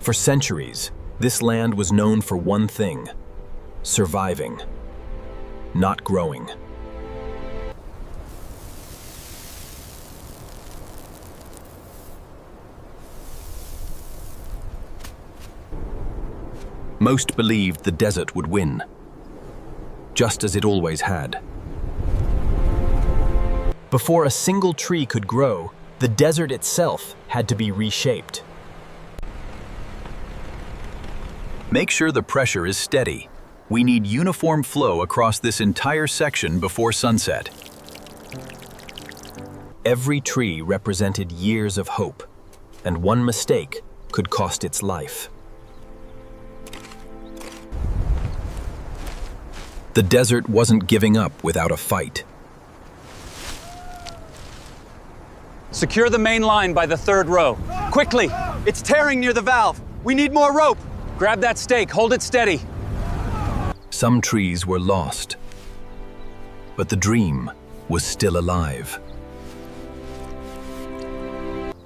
For centuries, this land was known for one thing: surviving, not growing. Most believed the desert would win, just as it always had. Before a single tree could grow, the desert itself had to be reshaped. Make sure the pressure is steady. We need uniform flow across this entire section before sunset. Every tree represented years of hope, and one mistake could cost its life. The desert wasn't giving up without a fight. Secure the main line by the third row. Quickly! It's tearing near the valve. We need more rope. Grab that stake, hold it steady. Some trees were lost, but the dream was still alive.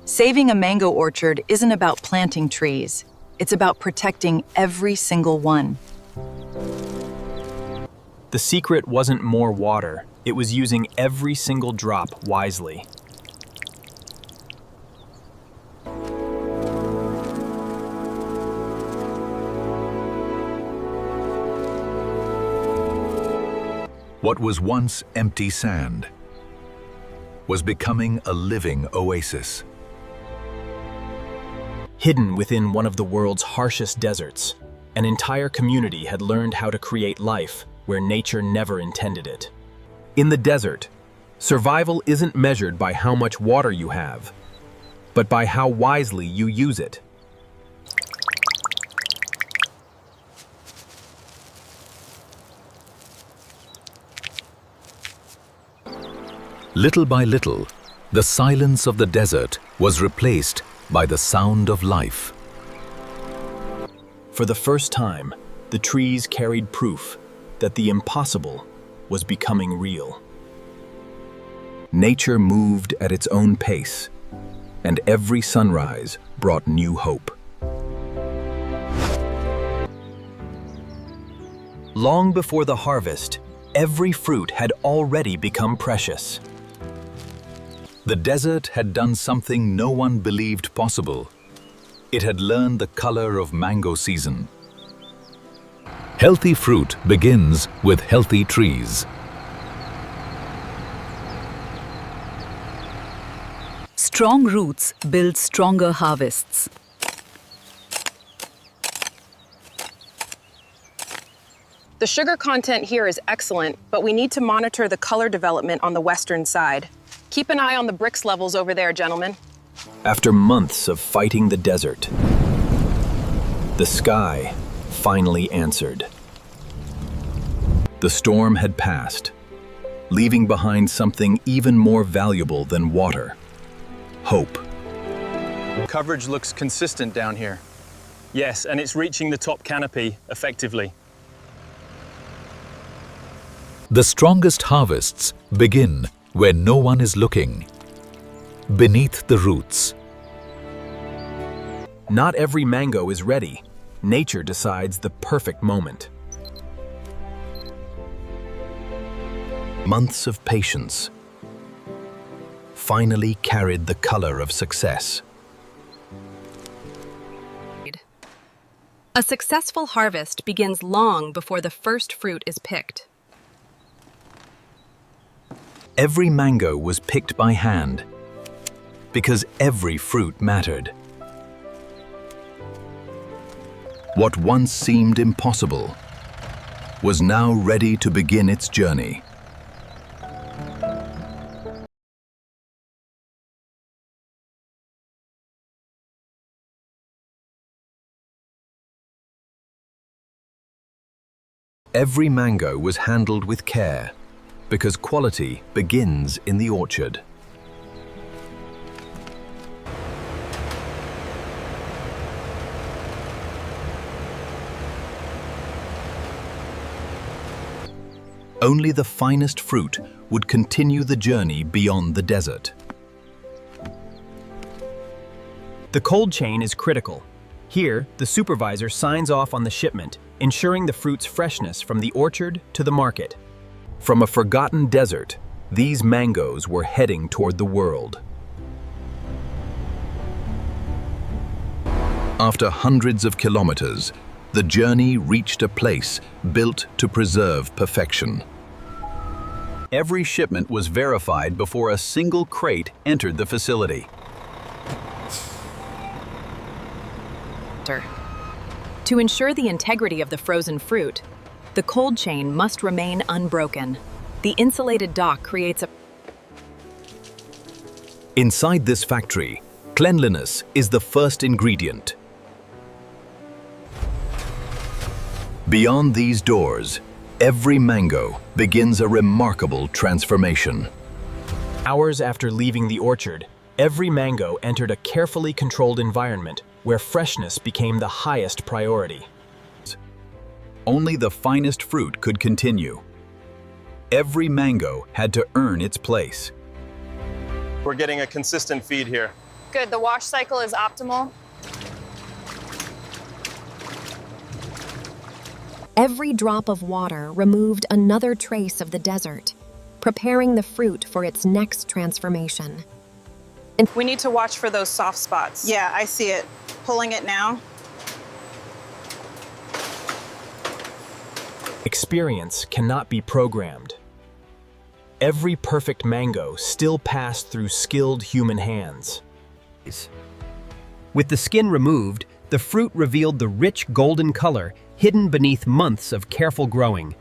Saving a mango orchard isn't about planting trees. It's about protecting every single one. The secret wasn't more water, it was using every single drop wisely. What was once empty sand was becoming a living oasis. Hidden within one of the world's harshest deserts, an entire community had learned how to create life where nature never intended it. In the desert, survival isn't measured by how much water you have, but by how wisely you use it. Little by little, the silence of the desert was replaced by the sound of life. For the first time, the trees carried proof that the impossible was becoming real. Nature moved at its own pace, and every sunrise brought new hope. Long before the harvest, every fruit had already become precious. The desert had done something no one believed possible. It had learned the color of mango season. Healthy fruit begins with healthy trees. Strong roots build stronger harvests. The sugar content here is excellent, but we need to monitor the color development on the western side. Keep an eye on the Brix levels over there, gentlemen. After months of fighting the desert, the sky finally answered. The storm had passed, leaving behind something even more valuable than water: hope. Coverage looks consistent down here. Yes, and it's reaching the top canopy effectively. The strongest harvests begin where no one is looking, beneath the roots. Not every mango is ready. Nature decides the perfect moment. Months of patience finally carried the color of success. A successful harvest begins long before the first fruit is picked. Every mango was picked by hand, because every fruit mattered. What once seemed impossible was now ready to begin its journey. Every mango was handled with care, because quality begins in the orchard. Only the finest fruit would continue the journey beyond the desert. The cold chain is critical. Here, the supervisor signs off on the shipment, ensuring the fruit's freshness from the orchard to the market. From a forgotten desert, these mangoes were heading toward the world. After hundreds of kilometers, the journey reached a place built to preserve perfection. Every shipment was verified before a single crate entered the facility. To ensure the integrity of the frozen fruit, the cold chain must remain unbroken. The insulated dock creates a... Inside this factory, cleanliness is the first ingredient. Beyond these doors, every mango begins a remarkable transformation. Hours after leaving the orchard, every mango entered a carefully controlled environment where freshness became the highest priority. Only the finest fruit could continue. Every mango had to earn its place. We're getting a consistent feed here. Good, the wash cycle is optimal. Every drop of water removed another trace of the desert, preparing the fruit for its next transformation. We need to watch for those soft spots. Yeah, I see it. Pulling it now. Experience cannot be programmed. Every perfect mango still passed through skilled human hands. With the skin removed, the fruit revealed the rich golden color hidden beneath months of careful growing.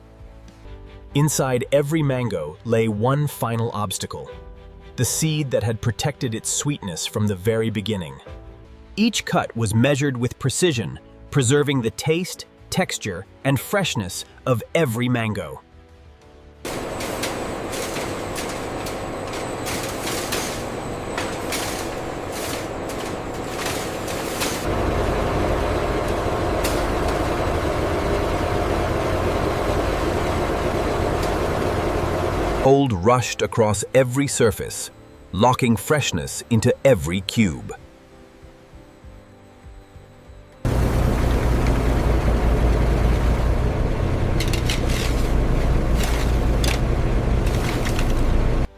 Inside every mango lay one final obstacle, the seed that had protected its sweetness from the very beginning. Each cut was measured with precision, preserving the taste, texture, and freshness of every mango. Cold rushed across every surface, locking freshness into every cube.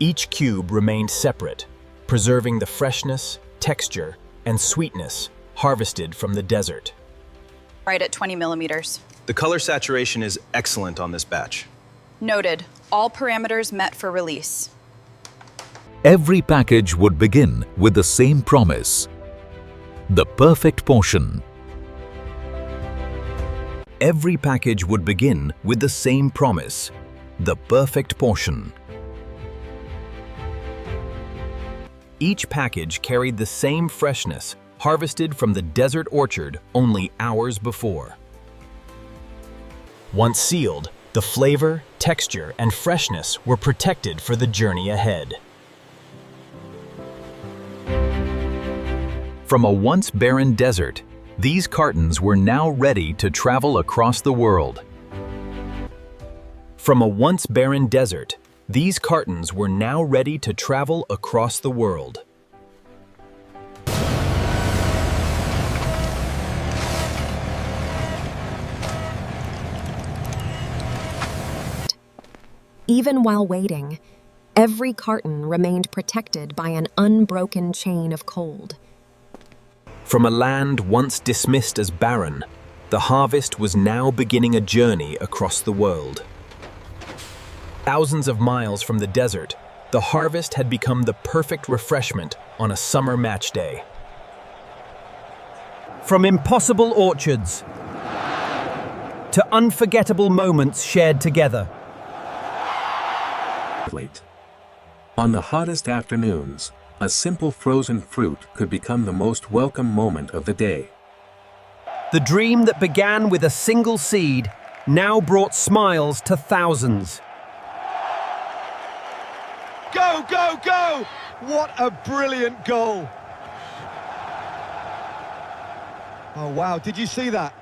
Each cube remained separate, preserving the freshness, texture, and sweetness harvested from the desert. Right at 20 millimeters. The color saturation is excellent on this batch. Noted. All parameters met for release. Every package would begin with the same promise: the perfect portion. Every package would begin with the same promise: the perfect portion. Each package carried the same freshness, harvested from the desert orchard only hours before. Once sealed, the flavor, texture, and freshness were protected for the journey ahead. From a once barren desert, these cartons were now ready to travel across the world. From a once barren desert, these cartons were now ready to travel across the world. Even while waiting, every carton remained protected by an unbroken chain of cold. From a land once dismissed as barren, the harvest was now beginning a journey across the world. Thousands of miles from the desert, the harvest had become the perfect refreshment on a summer match day. From impossible orchards to unforgettable moments shared together. On the hottest afternoons, a simple frozen fruit could become the most welcome moment of the day. The dream that began with a single seed now brought smiles to thousands. Go, go, go! What a brilliant goal! Oh wow, did you see that?